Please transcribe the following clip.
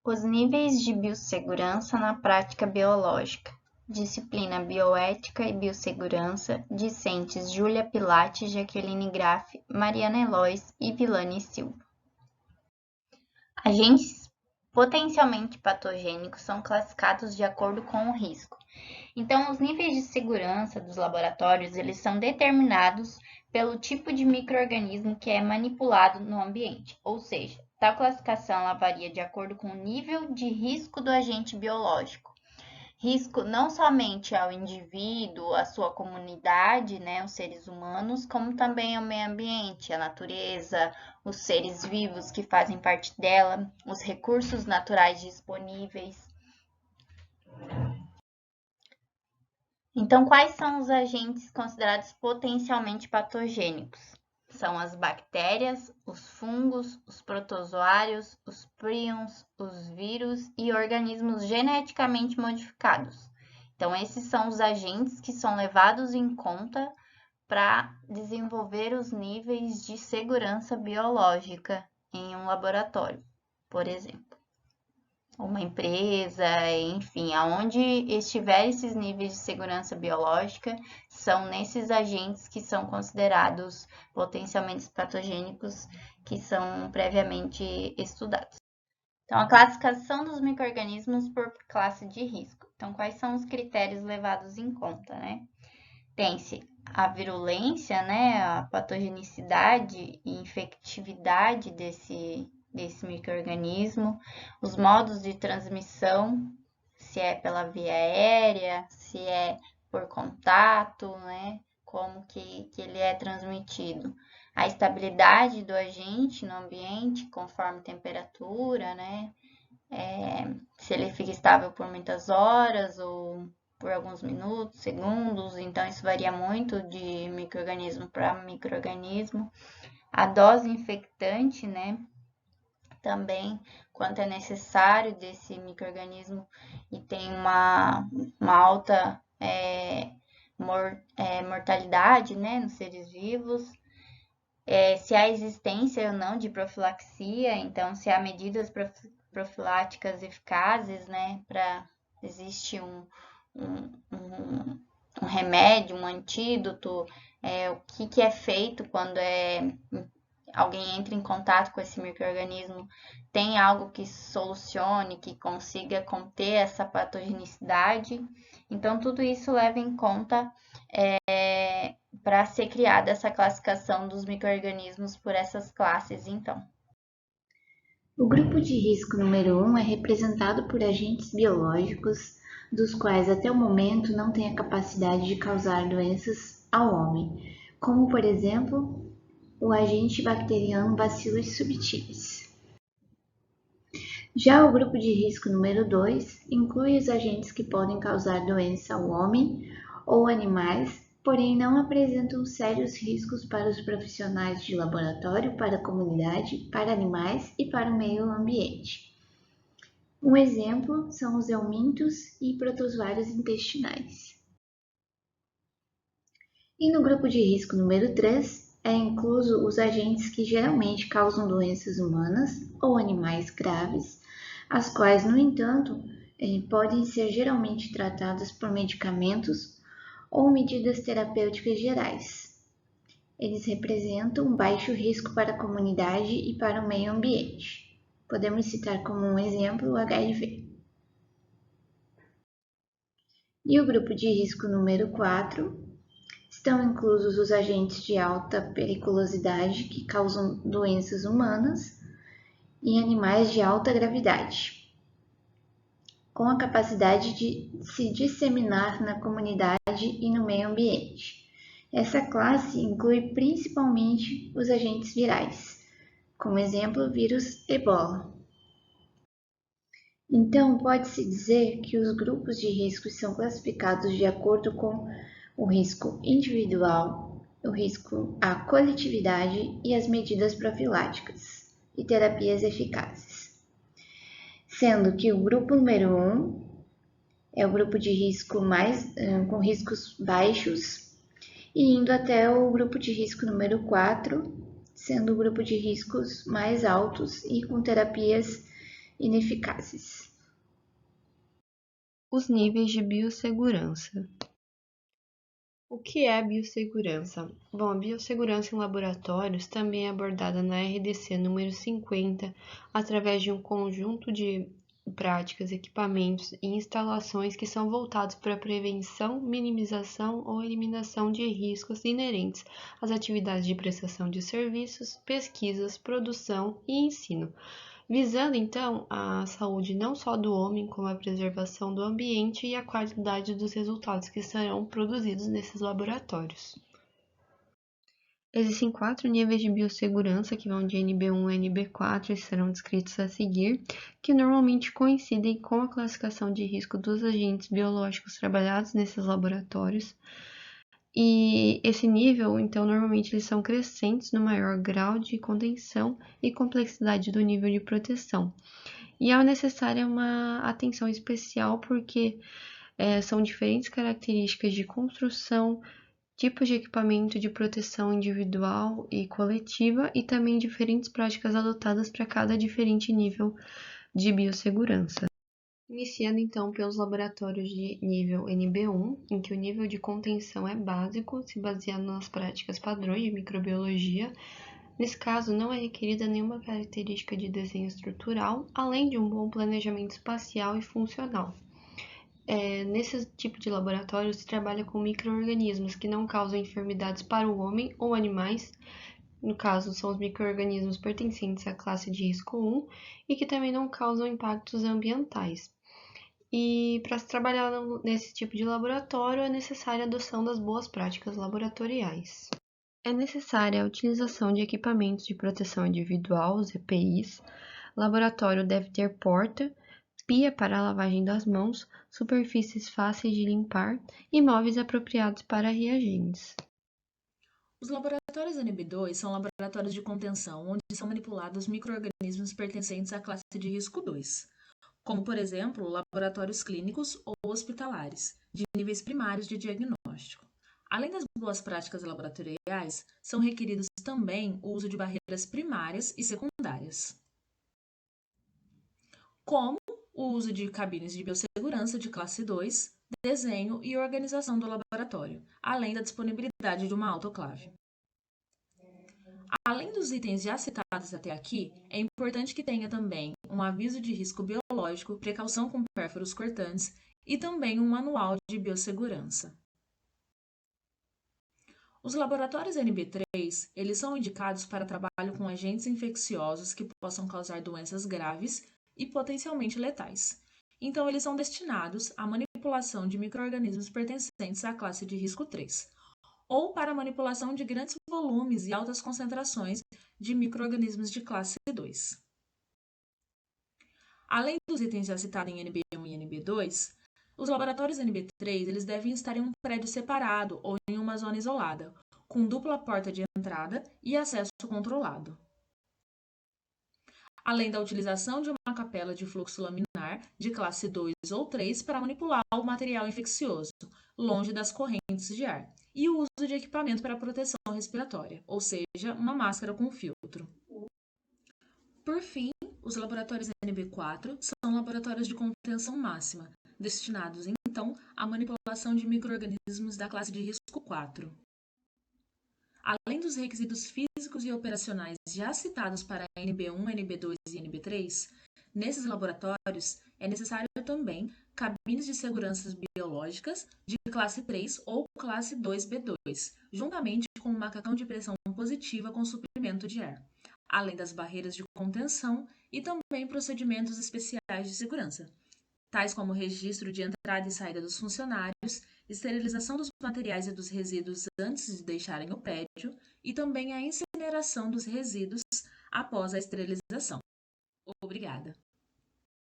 Os níveis de biossegurança na prática biológica. Disciplina Bioética e Biossegurança, discentes Júlia Pilates, Jaqueline Graff, Mariana Elois e Vilane Silva. Agentes potencialmente patogênicos são classificados de acordo com o risco. Então, os níveis de segurança dos laboratórios, eles são determinados pelo tipo de micro-organismo que é manipulado no ambiente, ou seja, tal classificação ela varia de acordo com o nível de risco do agente biológico. Risco não somente ao indivíduo, à sua comunidade, né, os seres humanos, como também ao meio ambiente, à natureza, os seres vivos que fazem parte dela, os recursos naturais disponíveis. Então, quais são os agentes considerados potencialmente patogênicos? São as bactérias, os fungos, os protozoários, os prions, os vírus e organismos geneticamente modificados. Então, esses são os agentes que são levados em conta para desenvolver os níveis de segurança biológica em um laboratório, por exemplo. Uma empresa, enfim, aonde estiver esses níveis de segurança biológica, são nesses agentes que são considerados potencialmente patogênicos, que são previamente estudados. Então, a classificação dos micro-organismos por classe de risco. Então, quais são os critérios levados em conta, né? Tem-se a virulência, né, a patogenicidade e infectividade desse micro-organismo, os modos de transmissão, se é pela via aérea, se é por contato, né, como que ele é transmitido. A estabilidade do agente no ambiente, conforme temperatura, né, se ele fica estável por muitas horas ou por alguns minutos, segundos, então isso varia muito de micro-organismo para micro-organismo. A dose infectante, né, também quanto é necessário desse micro-organismo e tem uma alta mortalidade, né, nos seres vivos. Se há existência ou não de profilaxia, então se há medidas profiláticas eficazes, né, para existe um remédio, um antídoto, o que é feito quando alguém entra em contato com esse micro-organismo, tem algo que solucione, que consiga conter essa patogenicidade. Então, tudo isso leva em conta para ser criada essa classificação dos micro-organismos por essas classes, então. O grupo de risco número 1 é representado por agentes biológicos, dos quais até o momento não têm a capacidade de causar doenças ao homem, como por exemplo o agente bacteriano Bacillus subtilis. Já o grupo de risco número 2 inclui os agentes que podem causar doença ao homem ou animais, porém não apresentam sérios riscos para os profissionais de laboratório, para a comunidade, para animais e para o meio ambiente. Um exemplo são os eumintos e protozoários intestinais. E no grupo de risco número 3 é incluso os agentes que geralmente causam doenças humanas ou animais graves, as quais, no entanto, podem ser geralmente tratadas por medicamentos ou medidas terapêuticas gerais. Eles representam um baixo risco para a comunidade e para o meio ambiente. Podemos citar como um exemplo o HIV. E o grupo de risco número 4 estão inclusos os agentes de alta periculosidade que causam doenças humanas e animais de alta gravidade, com a capacidade de se disseminar na comunidade e no meio ambiente. Essa classe inclui principalmente os agentes virais, como exemplo o vírus Ebola. Então, pode-se dizer que os grupos de riscos são classificados de acordo com o risco individual, o risco à coletividade e as medidas profiláticas e terapias eficazes. Sendo que o grupo número 1 é o grupo de risco com riscos baixos e indo até o grupo de risco número 4, sendo o grupo de riscos mais altos e com terapias ineficazes. Os níveis de biossegurança. O que é a biossegurança? Bom, a biossegurança em laboratórios também é abordada na RDC número 50, através de um conjunto de práticas, equipamentos e instalações que são voltados para a prevenção, minimização ou eliminação de riscos inerentes às atividades de prestação de serviços, pesquisas, produção e ensino, visando então a saúde não só do homem, como a preservação do ambiente e a qualidade dos resultados que serão produzidos nesses laboratórios. Existem 4 níveis de biossegurança, que vão de NB1 a NB4 e serão descritos a seguir, que normalmente coincidem com a classificação de risco dos agentes biológicos trabalhados nesses laboratórios. E esse nível, então, normalmente eles são crescentes no maior grau de contenção e complexidade do nível de proteção. E é necessária uma atenção especial porque são diferentes características de construção, tipos de equipamento de proteção individual e coletiva e também diferentes práticas adotadas para cada diferente nível de biossegurança. Iniciando então pelos laboratórios de nível NB1, em que o nível de contenção é básico, se baseando nas práticas padrões de microbiologia. Nesse caso, não é requerida nenhuma característica de desenho estrutural, além de um bom planejamento espacial e funcional. Nesse tipo de laboratório, se trabalha com micro-organismos que não causam enfermidades para o homem ou animais. No caso, são os micro-organismos pertencentes à classe de risco 1 e que também não causam impactos ambientais. E para se trabalhar nesse tipo de laboratório, é necessária a adoção das boas práticas laboratoriais. É necessária a utilização de equipamentos de proteção individual, os EPIs. O laboratório deve ter porta, pia para a lavagem das mãos, superfícies fáceis de limpar e móveis apropriados para reagentes. Os laboratórios NB2 são laboratórios de contenção, onde são manipulados micro-organismos pertencentes à classe de risco 2, como, por exemplo, laboratórios clínicos ou hospitalares, de níveis primários de diagnóstico. Além das boas práticas laboratoriais, são requeridos também o uso de barreiras primárias e secundárias, como o uso de cabines de biossegurança de classe 2, desenho e organização do laboratório, além da disponibilidade de uma autoclave. Além dos itens já citados até aqui, é importante que tenha também um aviso de risco biológico, precaução com pérfuros cortantes e também um manual de biossegurança. Os laboratórios NB3, eles são indicados para trabalho com agentes infecciosos que possam causar doenças graves e potencialmente letais. Então, eles são destinados à manipulação de micro-organismos pertencentes à classe de risco 3, ou para a manipulação de grandes volumes e altas concentrações de micro-organismos de classe 2. Além dos itens já citados em NB1 e NB2, os laboratórios NB3 eles devem estar em um prédio separado ou em uma zona isolada, com dupla porta de entrada e acesso controlado. Além da utilização de uma capela de fluxo laminar de classe 2 ou 3 para manipular o material infeccioso, longe das correntes de ar, e o uso de equipamento para proteção respiratória, ou seja, uma máscara com filtro. Por fim, os laboratórios NB4 são laboratórios de contenção máxima, destinados, então, à manipulação de micro-organismos da classe de risco 4. Além dos requisitos físicos e operacionais já citados para NB1, NB2 e NB3, nesses laboratórios é necessário também cabines de segurança biológicas de classe 3 ou classe 2B2, juntamente com um macacão de pressão positiva com suprimento de ar, além das barreiras de contenção e também procedimentos especiais de segurança, tais como registro de entrada e saída dos funcionários, esterilização dos materiais e dos resíduos antes de deixarem o prédio e também a incineração dos resíduos após a esterilização. Obrigada.